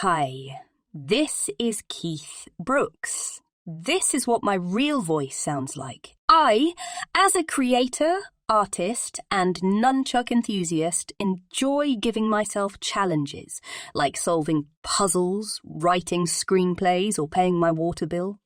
Hi, this is Keith Brooks. This is what my real voice sounds like. I, as a creator, artist, and nunchuck enthusiast, enjoy giving myself challenges, like solving puzzles, writing screenplays, or paying my water bill.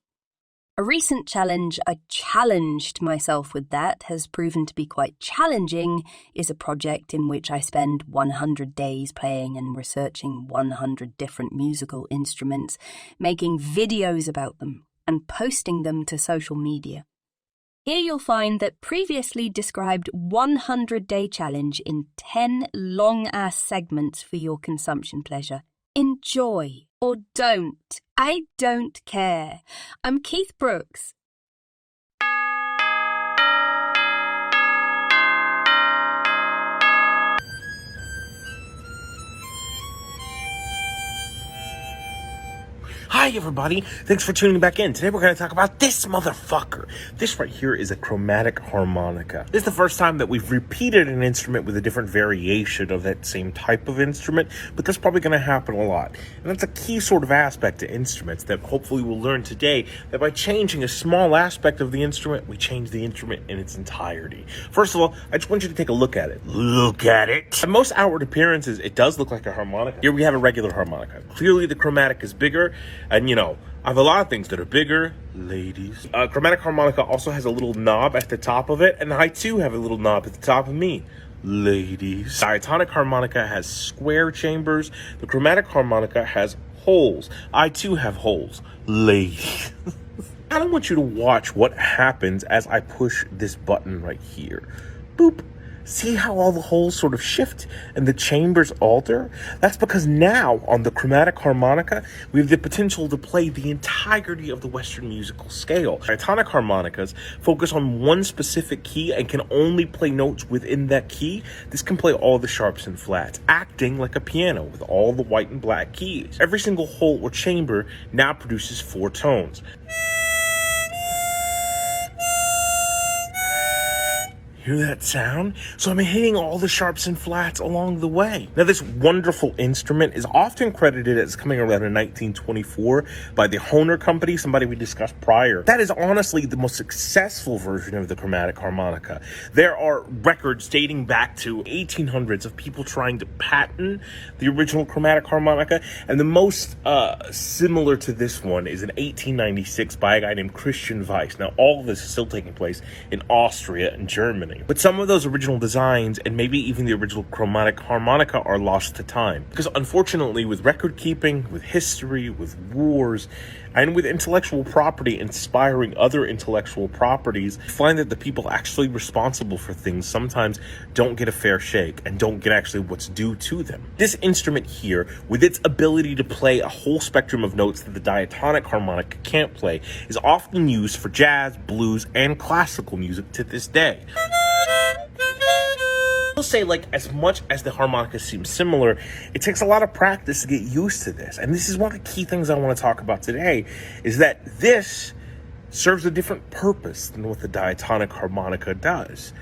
A recent challenge I challenged myself with that has proven to be quite challenging is a project in which I spend 100 days playing and researching 100 different musical instruments, making videos about them and posting them to social media. Here you'll find that previously described 100-day challenge in 10 long-ass segments for your consumption pleasure. Enjoy or don't. I don't care. I'm Keith Brooks. Hi everybody, thanks for tuning back in. Today we're going to talk about this motherfucker. This right here is a chromatic harmonica. This is the first time that we've repeated an instrument with a different variation of that same type of instrument, but that's probably going to happen a lot. And that's a key sort of aspect to instruments that hopefully we'll learn today, that by changing a small aspect of the instrument, we change the instrument in its entirety. First of all, I just want you to take a look at it. Look at it. At most outward appearances, it does look like a harmonica. Here we have a regular harmonica. Clearly the chromatic is bigger. And, I have a lot of things that are bigger, ladies. Chromatic harmonica also has a little knob at the top of it, and I, too, have a little knob at the top of me, ladies. Diatonic harmonica has square chambers. The chromatic harmonica has holes. I, too, have holes, ladies. I don't want you to watch what happens as I push this button right here. Boop. See how all the holes sort of shift and the chambers alter? That's because now, on the chromatic harmonica, we have the potential to play the entirety of the Western musical scale. Diatonic harmonicas focus on one specific key and can only play notes within that key. This can play all the sharps and flats, acting like a piano with all the white and black keys. Every single hole or chamber now produces 4 tones. Hear that sound? So I'm hitting all the sharps and flats along the way. Now, this wonderful instrument is often credited as coming around in 1924 by the Hohner Company, somebody we discussed prior. That is honestly the most successful version of the chromatic harmonica. There are records dating back to 1800s of people trying to patent the original chromatic harmonica, and the most similar to this one is in 1896 by a guy named Christian Weiss. Now, all of this is still taking place in Austria and Germany. But some of those original designs and maybe even the original chromatic harmonica are lost to time. Because unfortunately, with record keeping, with history, with wars, and with intellectual property inspiring other intellectual properties, you find that the people actually responsible for things sometimes don't get a fair shake and don't get actually what's due to them. This instrument here, with its ability to play a whole spectrum of notes that the diatonic harmonica can't play, is often used for jazz, blues, and classical music to this day. I'll say, as much as the harmonica seems similar, it takes a lot of practice to get used to this. And this is one of the key things I want to talk about today, is that this serves a different purpose than what the diatonic harmonica does.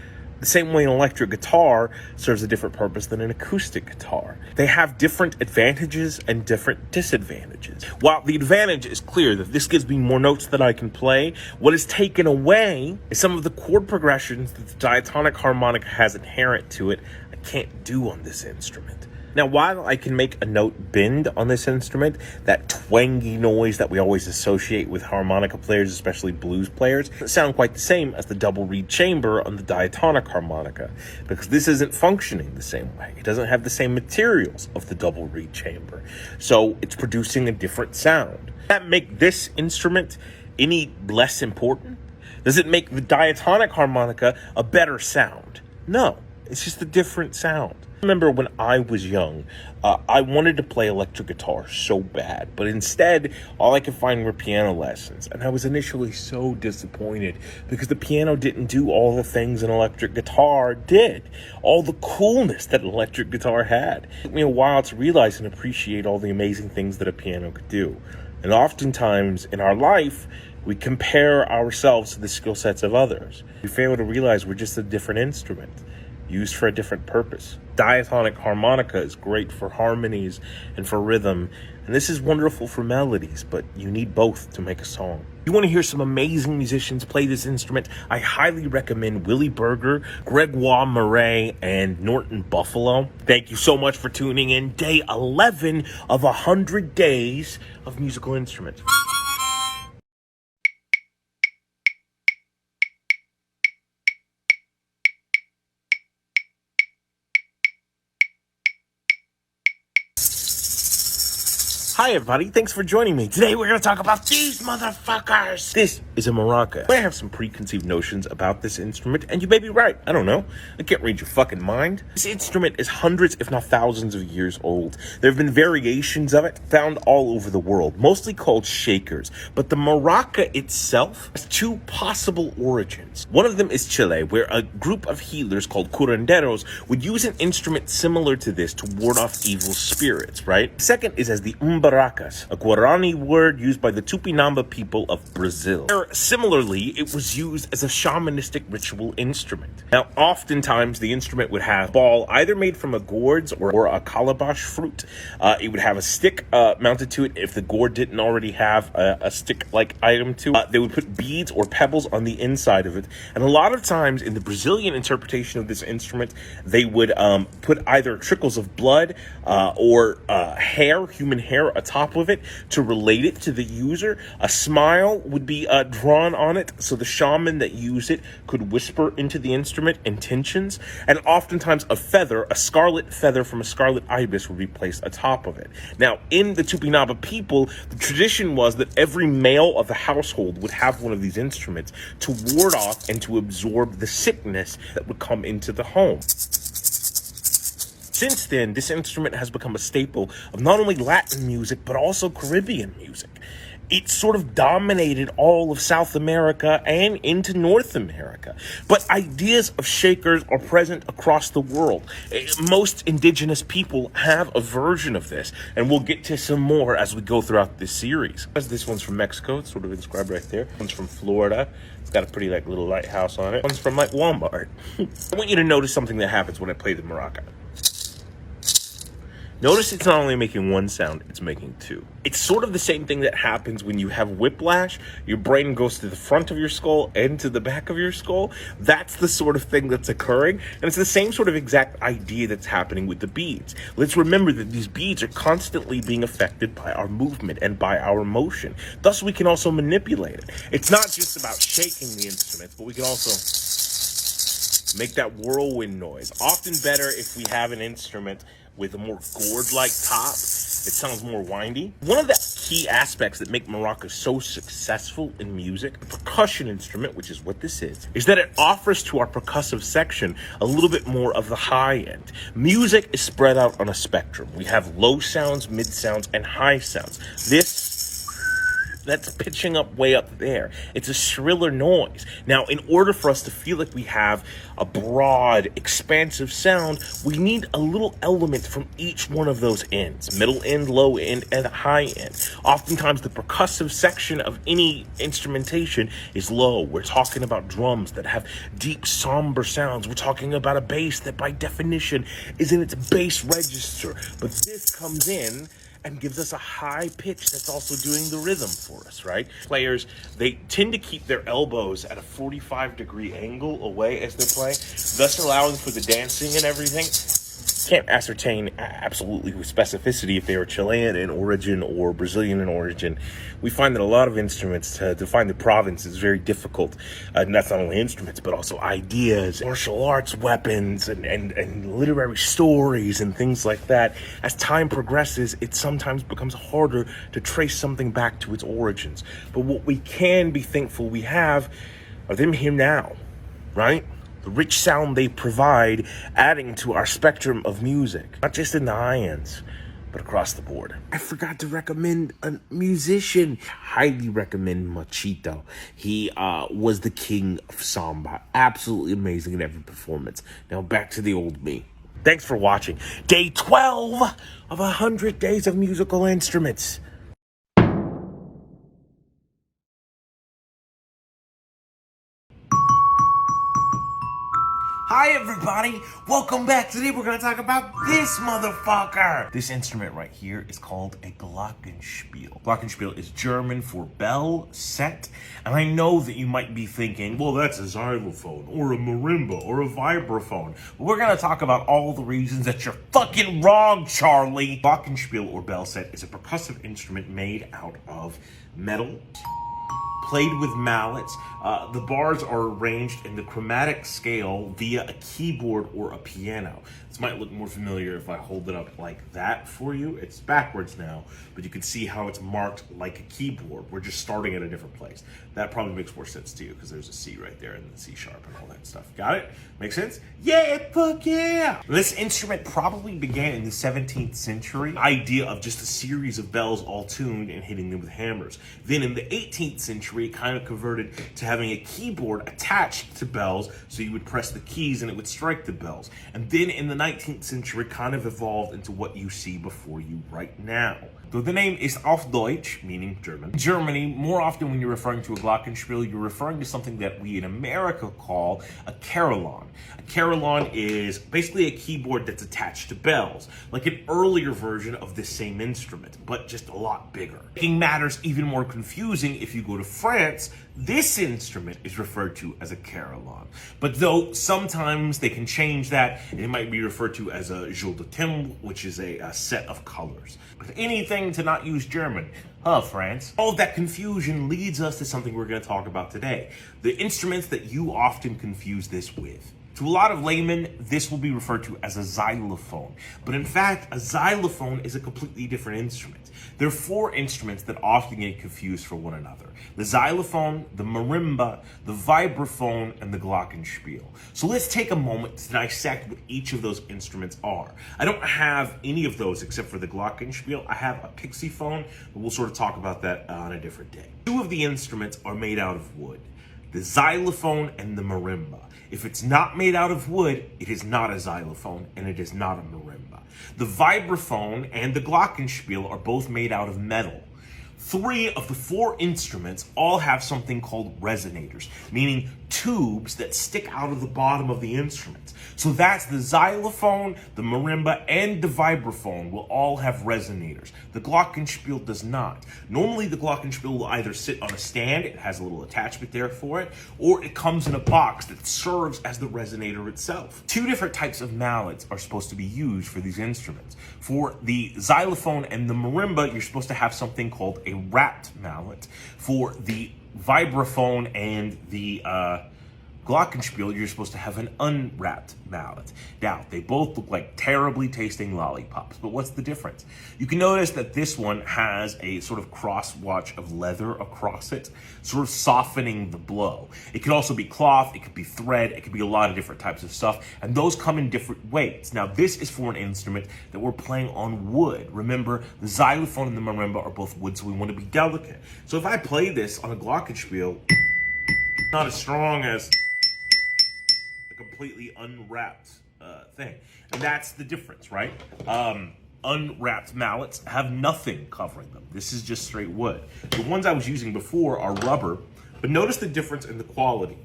The same way an electric guitar serves a different purpose than an acoustic guitar. They have different advantages and different disadvantages. While the advantage is clear that this gives me more notes that I can play, what is taken away is some of the chord progressions that the diatonic harmonica has inherent to it I can't do on this instrument. Now, while I can make a note bend on this instrument, that twangy noise that we always associate with harmonica players, especially blues players, doesn't sound quite the same as the double reed chamber on the diatonic harmonica, because this isn't functioning the same way. It doesn't have the same materials of the double reed chamber, so it's producing a different sound. Does that make this instrument any less important? Does it make the diatonic harmonica a better sound? No, it's just a different sound. I remember when I was young, I wanted to play electric guitar so bad, but instead, all I could find were piano lessons, and I was initially so disappointed because the piano didn't do all the things an electric guitar did, all the coolness that an electric guitar had. It took me a while to realize and appreciate all the amazing things that a piano could do, and oftentimes in our life, we compare ourselves to the skill sets of others. We fail to realize we're just a different instrument. used for a different purpose. Diatonic harmonica is great for harmonies and for rhythm, and this is wonderful for melodies, but you need both to make a song. If you want to hear some amazing musicians play this instrument, I highly recommend Willie Berger, Gregoire Murray, and Norton Buffalo. Thank you so much for tuning in. Day 11 of 100 days of musical instruments. Hi everybody, thanks for joining me. Today we're going to talk about these motherfuckers. This is a maraca. I have some preconceived notions about this instrument, and you may be right. I don't know. I can't read your fucking mind. This instrument is hundreds, if not thousands of years old. There have been variations of it found all over the world, mostly called shakers. But the maraca itself has two possible origins. One of them is Chile, where a group of healers called curanderos would use an instrument similar to this to ward off evil spirits, right? Second is as the Maracas, a Guarani word used by the Tupinamba people of Brazil. Similarly, it was used as a shamanistic ritual instrument. Now, oftentimes the instrument would have a ball either made from a gourds or a calabash fruit. It would have a stick mounted to it if the gourd didn't already have a stick-like item to it. They would put beads or pebbles on the inside of it. And a lot of times in the Brazilian interpretation of this instrument, they would put either trickles of blood or hair, human hair, atop of it to relate it to the user. A smile would be drawn on it so the shaman that used it could whisper into the instrument intentions. And oftentimes a feather, a scarlet feather from a scarlet ibis, would be placed atop of it. Now, in the Tupinamba people, the tradition was that every male of the household would have one of these instruments to ward off and to absorb the sickness that would come into the home. Since then, this instrument has become a staple of not only Latin music, but also Caribbean music. It sort of dominated all of South America and into North America. But ideas of shakers are present across the world. Most indigenous people have a version of this, and we'll get to some more as we go throughout this series. This one's from Mexico, it's sort of inscribed right there. One's from Florida. It's got a pretty little lighthouse on it. One's from Walmart. I want you to notice something that happens when I play the maraca. Notice it's not only making one sound, it's making two. It's sort of the same thing that happens when you have whiplash. Your brain goes to the front of your skull and to the back of your skull. That's the sort of thing that's occurring. And it's the same sort of exact idea that's happening with the beads. Let's remember that these beads are constantly being affected by our movement and by our motion. Thus, we can also manipulate it. It's not just about shaking the instruments, but we can also make that whirlwind noise. Often better if we have an instrument with a more gourd-like top. It sounds more windy. One of the key aspects that make maracas so successful in music, the percussion instrument, which is what this is that it offers to our percussive section a little bit more of the high end. Music is spread out on a spectrum. We have low sounds, mid sounds, and high sounds. That's pitching up way up there. It's a shriller noise. Now, in order for us to feel like we have a broad, expansive sound, we need a little element from each one of those ends. Middle end, low end, and high end. Oftentimes, the percussive section of any instrumentation is low. We're talking about drums that have deep, somber sounds. We're talking about a bass that, by definition, is in its bass register. But this comes in and gives us a high pitch that's also doing the rhythm for us, right? Players, they tend to keep their elbows at a 45-degree angle away as they play, thus allowing for the dancing and everything. Can't ascertain absolutely with specificity if they are Chilean in origin or Brazilian in origin. We find that a lot of instruments, to define the province, is very difficult. And that's not only instruments, but also ideas, martial arts weapons, and literary stories and things like that. As time progresses, it sometimes becomes harder to trace something back to its origins. But what we can be thankful we have are them here now, right? The rich sound they provide, adding to our spectrum of music, not just in the high ends, but across the board. I forgot to recommend a musician. Highly recommend Machito. He was the king of samba. Absolutely amazing in every performance. Now back to the old me. Thanks for watching. Day 12 of 100 days of musical instruments. Hi everybody, welcome back. Today we're gonna talk about this motherfucker. This instrument right here is called a Glockenspiel. Glockenspiel is German for bell set. And I know that you might be thinking, well, that's a xylophone or a marimba or a vibraphone. But we're gonna talk about all the reasons that you're fucking wrong, Charlie. Glockenspiel or bell set is a percussive instrument made out of metal, played with mallets. The bars are arranged in the chromatic scale via a keyboard or a piano. This might look more familiar if I hold it up like that for you. It's backwards now, but you can see how it's marked like a keyboard. We're just starting at a different place. That probably makes more sense to you because there's a C right there and the C sharp and all that stuff. Got it? Make sense? Yeah, fuck yeah! This instrument probably began in the 17th century. The idea of just a series of bells all tuned and hitting them with hammers. Then in the 18th century, it kind of converted to having a keyboard attached to bells, so you would press the keys and it would strike the bells. And then in the 19th century, it kind of evolved into what you see before you right now. So the name is auf Deutsch, meaning German. In Germany, more often when you're referring to a Glockenspiel, you're referring to something that we in America call a carillon. A carillon is basically a keyboard that's attached to bells, like an earlier version of this same instrument, but just a lot bigger. Making matters even more confusing, if you go to France, this instrument is referred to as a carillon. But though sometimes they can change that, and it might be referred to as a jeu de timbre, which is a set of colors. But anything to not use German. Huh, France? All of that confusion leads us to something we're going to talk about today. The instruments that you often confuse this with. To a lot of laymen, this will be referred to as a xylophone. But in fact, a xylophone is a completely different instrument. There are four instruments that often get confused for one another. The xylophone, the marimba, the vibraphone, and the glockenspiel. So let's take a moment to dissect what each of those instruments are. I don't have any of those except for the glockenspiel. I have a pixie phone, but we'll sort of talk about that on a different day. Two of the instruments are made out of wood. The xylophone and the marimba. If it's not made out of wood, it is not a xylophone and it is not a marimba. The vibraphone and the glockenspiel are both made out of metal. Three of the four instruments all have something called resonators, meaning tubes that stick out of the bottom of the instrument. So that's the xylophone, the marimba, and the vibraphone will all have resonators. The glockenspiel does not. Normally the glockenspiel will either sit on a stand, it has a little attachment there for it, or it comes in a box that serves as the resonator itself. Two different types of mallets are supposed to be used for these instruments. For the xylophone and the marimba, you're supposed to have something called a wrapped mallet. For the vibraphone and the glockenspiel, you're supposed to have an unwrapped mallet. Now, they both look like terribly tasting lollipops, but what's the difference? You can notice that this one has a sort of cross watch of leather across it, sort of softening the blow. It could also be cloth, it could be thread, it could be a lot of different types of stuff, and those come in different weights. Now, this is for an instrument that we're playing on wood. Remember, the xylophone and the marimba are both wood, so we want to be delicate. So if I play this on a glockenspiel, not as strong as completely unwrapped thing. And that's the difference, right? Unwrapped mallets have nothing covering them. This is just straight wood. The ones I was using before are rubber, but notice the difference in the quality.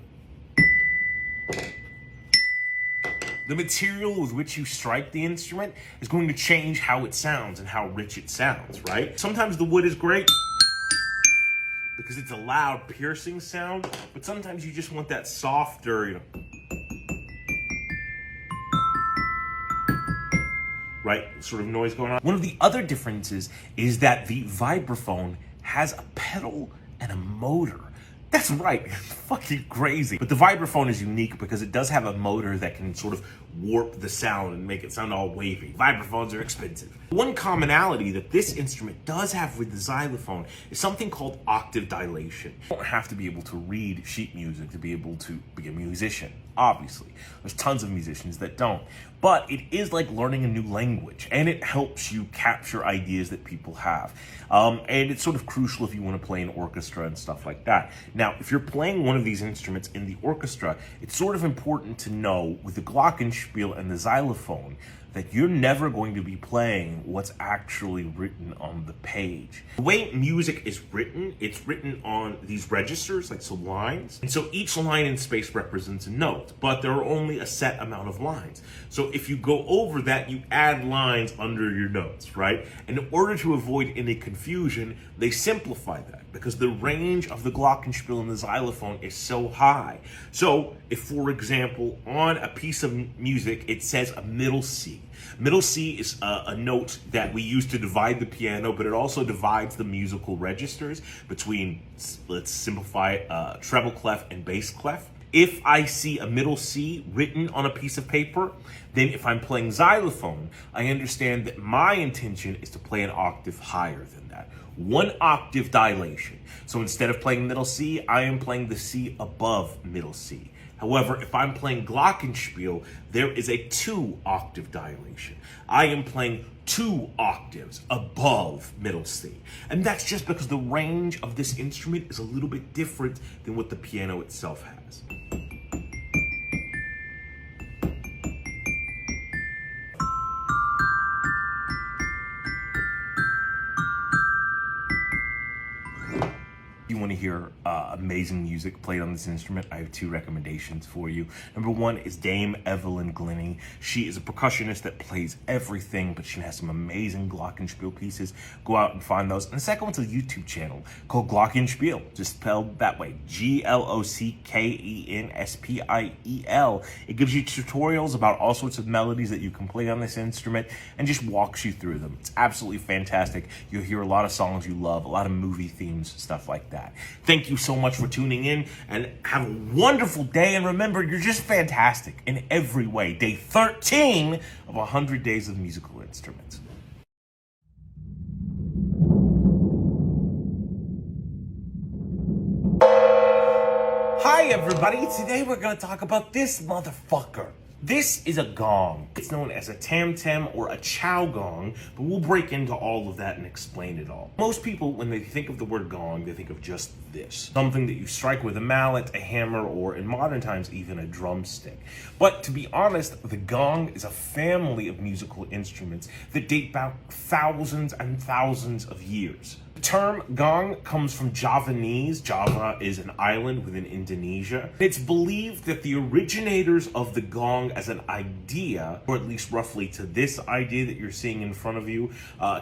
The material with which you strike the instrument is going to change how it sounds and how rich it sounds, right? Sometimes the wood is great because it's a loud, piercing sound, but sometimes you just want that softer, you know, right, sort of noise going on. One of the other differences is that the vibraphone has a pedal and a motor. That's right, fucking crazy. But the vibraphone is unique because it does have a motor that can sort of warp the sound and make it sound all wavy. Vibraphones are expensive. One commonality that this instrument does have with the xylophone is something called octave dilation. You don't have to be able to read sheet music to be able to be a musician, obviously. There's tons of musicians that don't. But it is like learning a new language, and it helps you capture ideas that people have. And it's sort of crucial if you want to play in orchestra and stuff like that. Now, if you're playing one of these instruments in the orchestra, it's sort of important to know with the glockenspiel and the xylophone that you're never going to be playing what's actually written on the page. The way music is written, it's written on these registers, like so lines. And so each line in space represents a note, but there are only a set amount of lines. So if you go over that, you add lines under your notes, right? And in order to avoid any confusion, they simplify that because the range of the Glockenspiel and the xylophone is so high. So if, for example, on a piece of music, it says a middle C. Middle C is a note that we use to divide the piano, but it also divides the musical registers between, let's simplify, treble clef and bass clef. If I see a middle C written on a piece of paper, then if I'm playing xylophone, I understand that my intention is to play an octave higher than that. 1 octave dilation. So instead of playing middle C, I am playing the C above middle C. However, if I'm playing Glockenspiel, there is a 2 octave dilation. I am playing 2 octaves above middle C. And that's just because the range of this instrument is a little bit different than what the piano itself has. If you want to hear amazing music played on this instrument, I have 2 recommendations for you. Number 1 is Dame Evelyn Glennie. She is a percussionist that plays everything, but she has some amazing Glockenspiel pieces. Go out and find those. And the second one's a YouTube channel called Glockenspiel, just spelled that way, Glockenspiel. It gives you tutorials about all sorts of melodies that you can play on this instrument and just walks you through them. It's absolutely fantastic. You'll hear a lot of songs you love, a lot of movie themes, stuff like that. Thank you so much for tuning in and have a wonderful day. And remember, you're just fantastic in every way. Day 13 of 100 Days of Musical Instruments. Hi everybody, today we're going to talk about this motherfucker. This is a gong. It's known as a tam-tam or a chow gong, but we'll break into all of that and explain it all. Most people, when they think of the word gong, they think of just this. Something that you strike with a mallet, a hammer, or in modern times, even a drumstick. But to be honest, the gong is a family of musical instruments that date back thousands and thousands of years. The term gong comes from Javanese. Java is an island within Indonesia. It's believed that the originators of the gong as an idea, or at least roughly to this idea that you're seeing in front of you,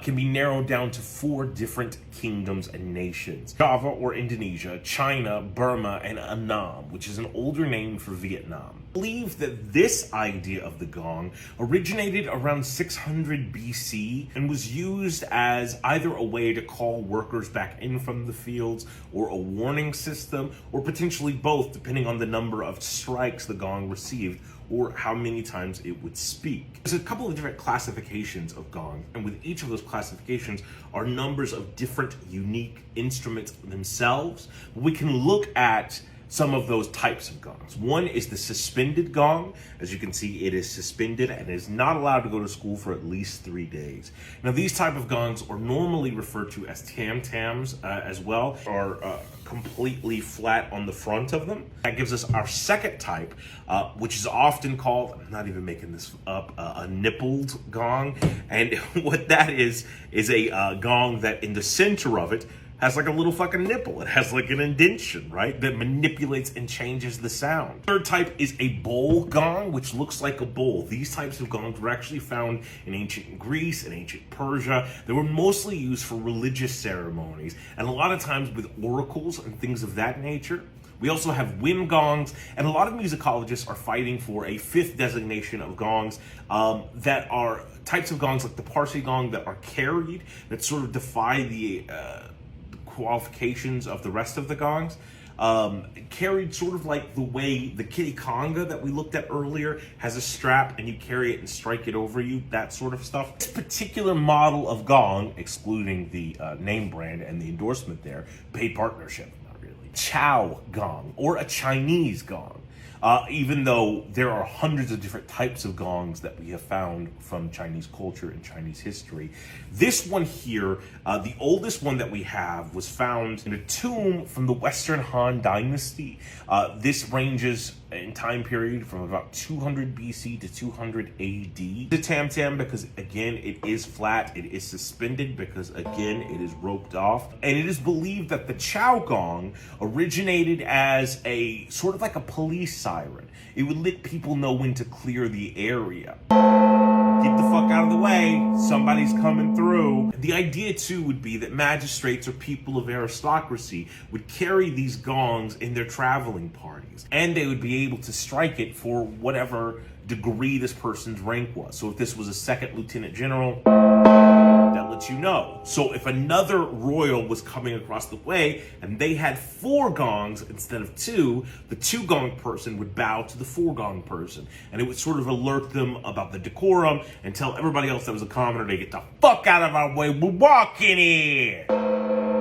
can be narrowed down to 4 different kingdoms and nations. Java or Indonesia, China, Burma, and Annam, which is an older name for Vietnam. Believe that this idea of the gong originated around 600 BC and was used as either a way to call workers back in from the fields or a warning system, or potentially both, depending on the number of strikes the gong received or how many times it would speak. There's a couple of different classifications of gong, and with each of those classifications are numbers of different unique instruments themselves. We can look at some of those types of gongs. One is the suspended gong. As you can see, it is suspended and is not allowed to go to school for at least 3 days. Now, these type of gongs are normally referred to as tam-tams as well, or completely flat on the front of them. That gives us our second type, which is often called, I'm not even making this up, a nippled gong. And what that is a gong that in the center of it has like a little fucking nipple. It has like an indentation, right, that manipulates and changes the sound. Third type is a bowl gong, which looks like a bowl. These types of gongs were actually found in ancient Greece and ancient Persia. They were mostly used for religious ceremonies and a lot of times with oracles and things of that nature. We also have whim gongs, and a lot of musicologists are fighting for a 5th designation of gongs that are types of gongs like the Parsi gong that are carried, that sort of defy the qualifications of the rest of the gongs. Carried sort of like the way the kitty conga that we looked at earlier has a strap and you carry it and strike it over you, that sort of stuff. This particular model of gong, excluding the name brand and the endorsement there, paid partnership, not really. Chow gong, or a Chinese gong. Even though there are hundreds of different types of gongs that we have found from Chinese culture and Chinese history. This one here, the oldest one that we have, was found in a tomb from the Western Han Dynasty. This ranges in time period from about 200 BC to 200 AD. The tam-tam, because again, it is flat, it is suspended because again, it is roped off. And it is believed that the chow gong originated as a sort of like a police siren. It would let people know when to clear the area. Get the fuck out of the way, somebody's coming through. The idea too would be that magistrates or people of aristocracy would carry these gongs in their traveling parties, and they would be able to strike it for whatever degree this person's rank was. So if this was a second lieutenant general, that lets you know. So if another royal was coming across the way and they had 4 gongs instead of 2, the 2 gong person would bow to the 4 gong person, and it would sort of alert them about the decorum and tell everybody else that was a commoner to get the fuck out of our way, we're walking here.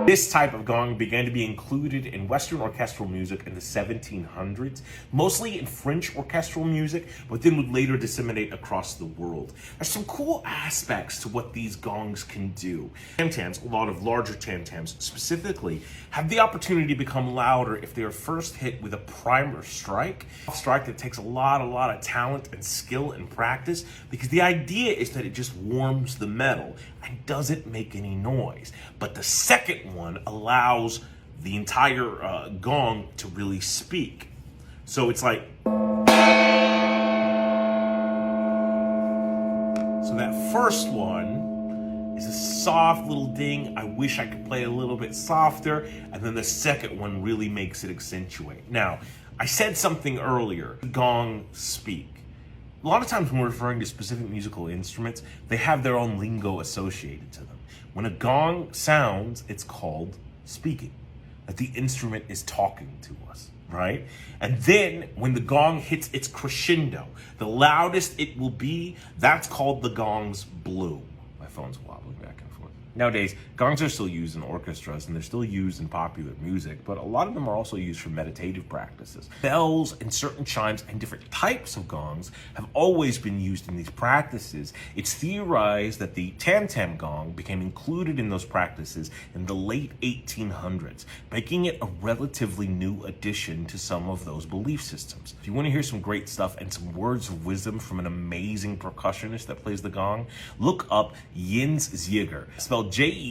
This type of gong began to be included in Western orchestral music in the 1700s, mostly in French orchestral music, but then would later disseminate across the world. There's some cool aspects to what these gongs can do. Tam-tams, a lot of larger tam-tams specifically, have the opportunity to become louder if they are first hit with a primer strike. A strike that takes a lot of talent and skill and practice, because the idea is that it just warms the metal and doesn't make any noise. But the second one allows the entire gong to really speak. So it's like, so that first one is a soft little ding. I wish I could play a little bit softer. And then the second one really makes it accentuate. Now, I said something earlier, gong speak. A lot of times when we're referring to specific musical instruments, they have their own lingo associated to them. When a gong sounds, it's called speaking, that the instrument is talking to us, right? And then when the gong hits its crescendo, the loudest it will be, that's called the gong's bloom. My phone's wobbling back and forth. Nowadays, gongs are still used in orchestras and they're still used in popular music, but a lot of them are also used for meditative practices. Bells and certain chimes and different types of gongs have always been used in these practices. It's theorized that the tam-tam gong became included in those practices in the late 1800s, making it a relatively new addition to some of those belief systems. If you want to hear some great stuff and some words of wisdom from an amazing percussionist that plays the gong, look up Jens Zieger, spelled Jenszygar,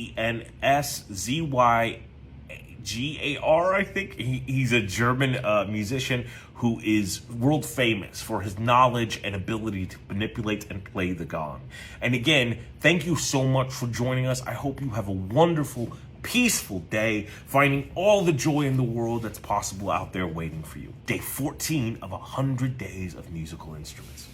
I think. He's a German musician who is world famous for his knowledge and ability to manipulate and play the gong. And again, thank you so much for joining us. I hope you have a wonderful, peaceful day, finding all the joy in the world that's possible out there waiting for you. Day 14 of 100 days of musical instruments.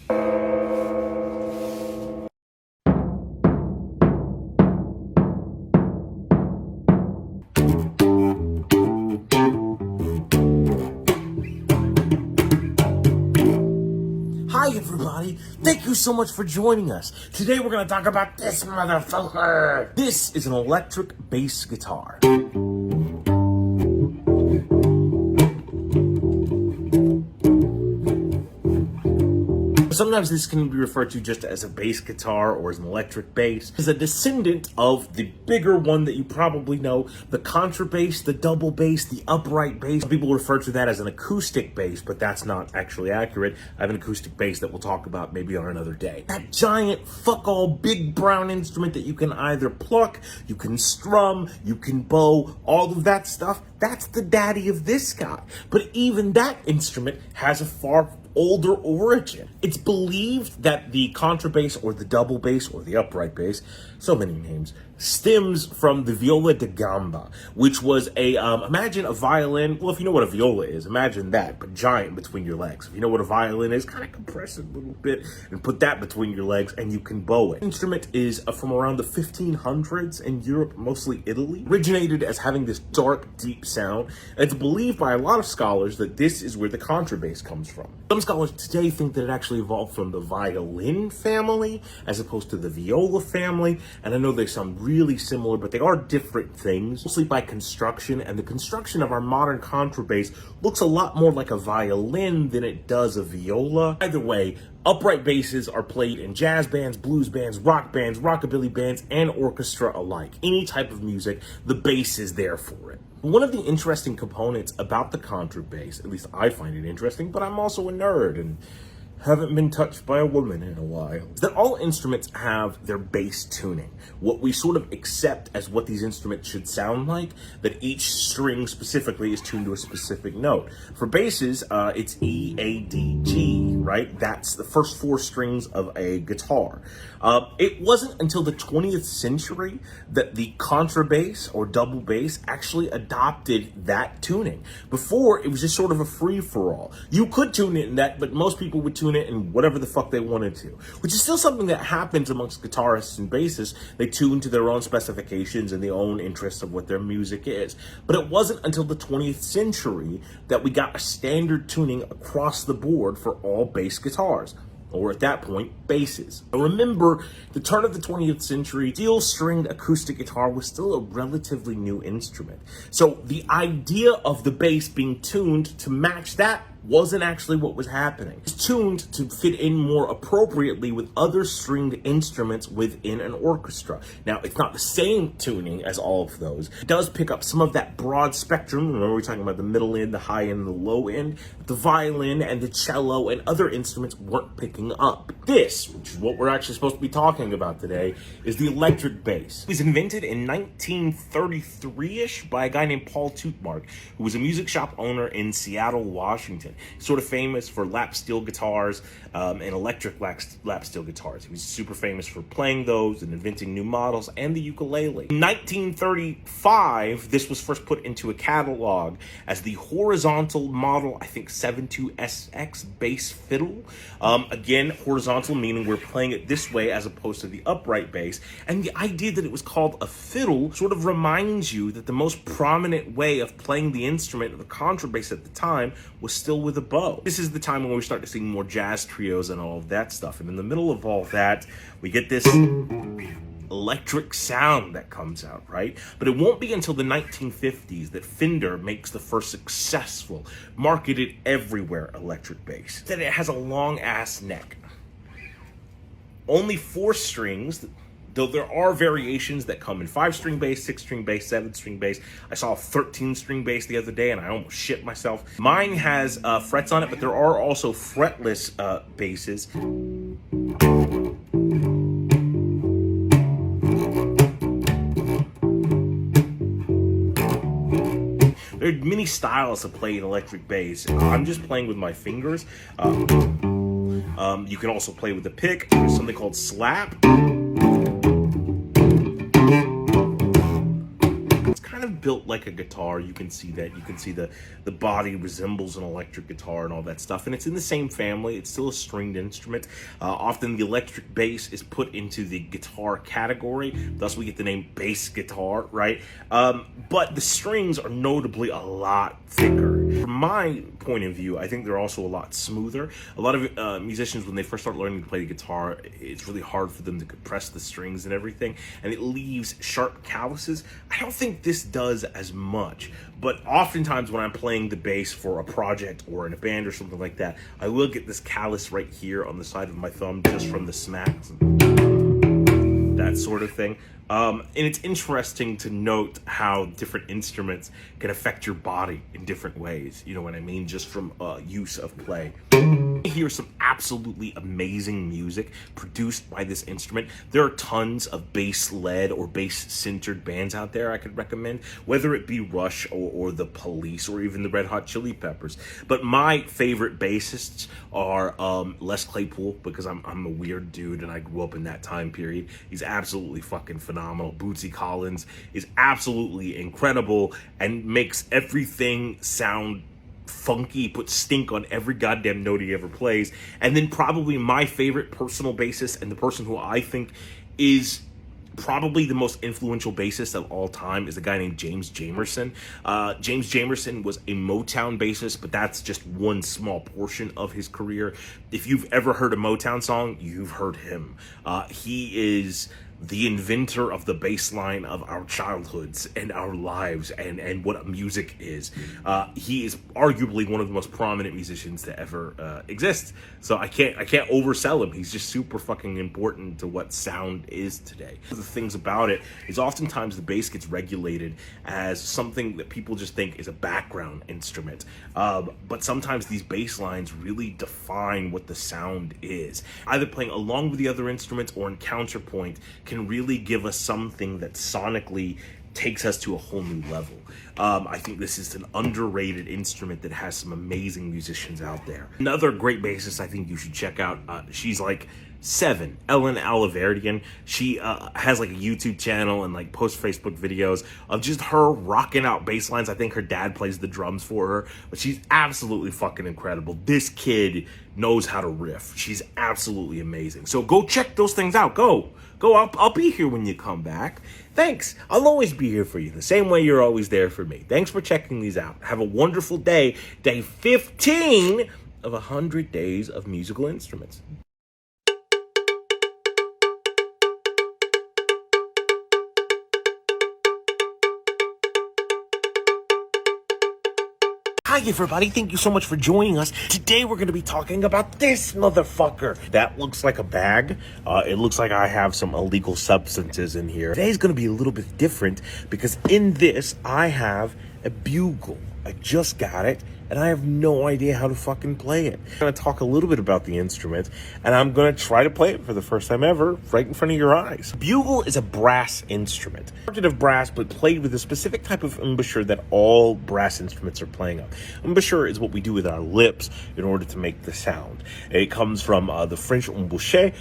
Hi everybody, thank you so much for joining us. Today we're going to talk about this motherfucker. This is an electric bass guitar. Sometimes this can be referred to just as a bass guitar or as an electric bass. It's a descendant of the bigger one that you probably know, the contrabass, the double bass, the upright bass. Some people refer to that as an acoustic bass, but that's not actually accurate. I have an acoustic bass that we'll talk about maybe on another day. That giant fuck-all big brown instrument that you can either pluck, you can strum, you can bow, all of that stuff, that's the daddy of this guy. But even that instrument has a far older origin. It's believed that the contrabass or the double bass or the upright bass, so many names, stems from the viola da gamba, which was a, imagine a violin. Well, if you know what a viola is, imagine that, but giant between your legs. If you know what a violin is, kind of compress it a little bit and put that between your legs and you can bow it. The instrument is from around the 1500s in Europe, mostly Italy. Originated as having this dark, deep sound. And it's believed by a lot of scholars that this is where the contrabass comes from. Some scholars today think that it actually evolved from the violin family as opposed to the viola family. And I know there's some really similar, but they are different things, mostly by construction. And the construction of our modern contrabass looks a lot more like a violin than it does a viola. Either way, upright basses are played in jazz bands, blues bands, rock bands, rockabilly bands, and orchestra alike. Any type of music, the bass is there for it. One of the interesting components about the contrabass, at least I find it interesting, but I'm also a nerd and haven't been touched by a woman in a while, is that all instruments have their bass tuning. What we sort of accept as what these instruments should sound like, that each string specifically is tuned to a specific note. For basses, it's E, A, D, G, right? That's the first 4 strings of a guitar. It wasn't until the 20th century that the contrabass or double bass actually adopted that tuning. Before, it was just sort of a free-for-all. You could tune it in that, but most people would tune it in whatever the fuck they wanted to, which is still something that happens amongst guitarists and bassists. They tune to their own specifications and the own interests of what their music is. But it wasn't until the 20th century that we got a standard tuning across the board for all bass guitars, or at that point, basses. Now remember, the turn of the 20th century, steel-stringed acoustic guitar was still a relatively new instrument. So the idea of the bass being tuned to match that wasn't actually what was happening. It's tuned to fit in more appropriately with other stringed instruments within an orchestra. Now, it's not the same tuning as all of those. It does pick up some of that broad spectrum. Remember, we're talking about the middle end, the high end, and the low end. The violin and the cello and other instruments weren't picking up. This, which is what we're actually supposed to be talking about today, is the electric bass. It was invented in 1933-ish by a guy named Paul Tootmark, who was a music shop owner in Seattle, Washington. Sort of famous for lap steel guitars and electric lap steel guitars. He was super famous for playing those and inventing new models and the ukulele. In 1935, this was first put into a catalog as the horizontal model, I think 72SX bass fiddle. Again, horizontal meaning we're playing it this way as opposed to the upright bass. And the idea that it was called a fiddle sort of reminds you that the most prominent way of playing the instrument, the contrabass at the time, was still with a bow. This is the time when we start to see more jazz trios and all of that stuff. And in the middle of all that, we get this electric sound that comes out, right? But it won't be until the 1950s that Fender makes the first successful, marketed everywhere electric bass. That it has a long ass neck. Only 4 strings, though there are variations that come in 5-string bass, 6-string bass, 7-string bass. I saw a 13-string bass the other day and I almost shit myself. Mine has frets on it, but there are also fretless basses. There are many styles to play an electric bass. I'm just playing with my fingers. You can also play with the pick. There's something called slap. It's kind of built like a guitar. You can see that. You can see the body resembles an electric guitar and all that stuff. And it's in the same family. It's still a stringed instrument. Often the electric bass is put into the guitar category. Thus we get the name bass guitar, right? But the strings are notably a lot thicker. From my point of view, I think they're also a lot smoother. A lot of musicians, when they first start learning to play the guitar, it's really hard for them to compress the strings and everything, and it leaves sharp calluses. I don't think this does as much, but oftentimes when I'm playing the bass for a project or in a band or something like that, I will get this callus right here on the side of my thumb just from the smacks, that sort of thing. And it's interesting to note how different instruments can affect your body in different ways. You know what I mean? Just from use of play. Hear some absolutely amazing music produced by this instrument. There are tons of bass-led or bass-centered bands out there I could recommend, whether it be Rush or The Police or even the Red Hot Chili Peppers. But my favorite bassists are Les Claypool, because I'm a weird dude and I grew up in that time period. He's absolutely fucking phenomenal. Bootsy Collins is absolutely incredible and makes everything sound funky, puts stink on every goddamn note he ever plays. And then probably my favorite personal bassist, and the person who I think is probably the most influential bassist of all time, is a guy named James Jamerson. James Jamerson was a Motown bassist, but that's just one small portion of his career. If you've ever heard a Motown song, you've heard him. He is the inventor of the bass line of our childhoods and our lives and what music is. He is arguably one of the most prominent musicians to ever exist. So I can't oversell him. He's just super fucking important to what sound is today. One of the things about it is oftentimes the bass gets regulated as something that people just think is a background instrument. But sometimes these bass lines really define what the sound is. Either playing along with the other instruments or in counterpoint can really give us something that sonically takes us to a whole new level. I think this is an underrated instrument that has some amazing musicians out there. Another great bassist I think you should check out, she's like 7, Ellen Alaverdian. She has like a YouTube channel and like posts Facebook videos of just her rocking out bass lines. I think her dad plays the drums for her, but she's absolutely fucking incredible. This kid knows how to riff. She's absolutely amazing. So go check those things out. Go. I'll be here when you come back. Thanks. I'll always be here for you, the same way you're always there for me. Thanks for checking these out. Have a wonderful day. Day 15 of 100 days of musical instruments. Hi everybody, thank you so much for joining us. Today we're going to be talking about this motherfucker. That looks like a bag. It looks like I have some illegal substances in here. Today's going to be a little bit different because in this I have a bugle. I just got it and I have no idea how to fucking play it. I'm going to talk a little bit about the instrument and I'm going to try to play it for the first time ever right in front of your eyes. Bugle is a brass instrument. Constructed of brass but played with a specific type of embouchure that all brass instruments are playing of. Embouchure is what we do with our lips in order to make the sound. It comes from the French embouche,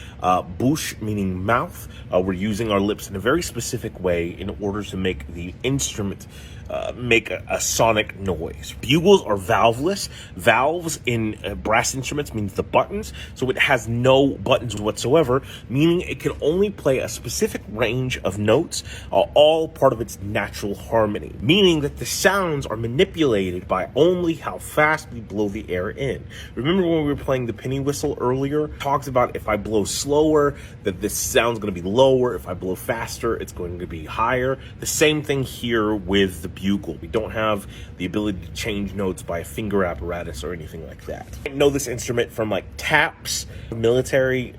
bouche meaning mouth. We're using our lips in a very specific way in order to make the instrument make a sonic noise. Bugles are valveless. Valves in brass instruments means the buttons, so it has no buttons whatsoever, meaning it can only play a specific range of notes, all part of its natural harmony, meaning that the sounds are manipulated by only how fast we blow the air in. Remember when we were playing the penny whistle earlier? Talked about if I blow slower, that this sound's going to be lower. If I blow faster, it's going to be higher. The same thing here with the bugle. We don't have the ability to change notes by a finger apparatus or anything like that. I know this instrument from like taps. Military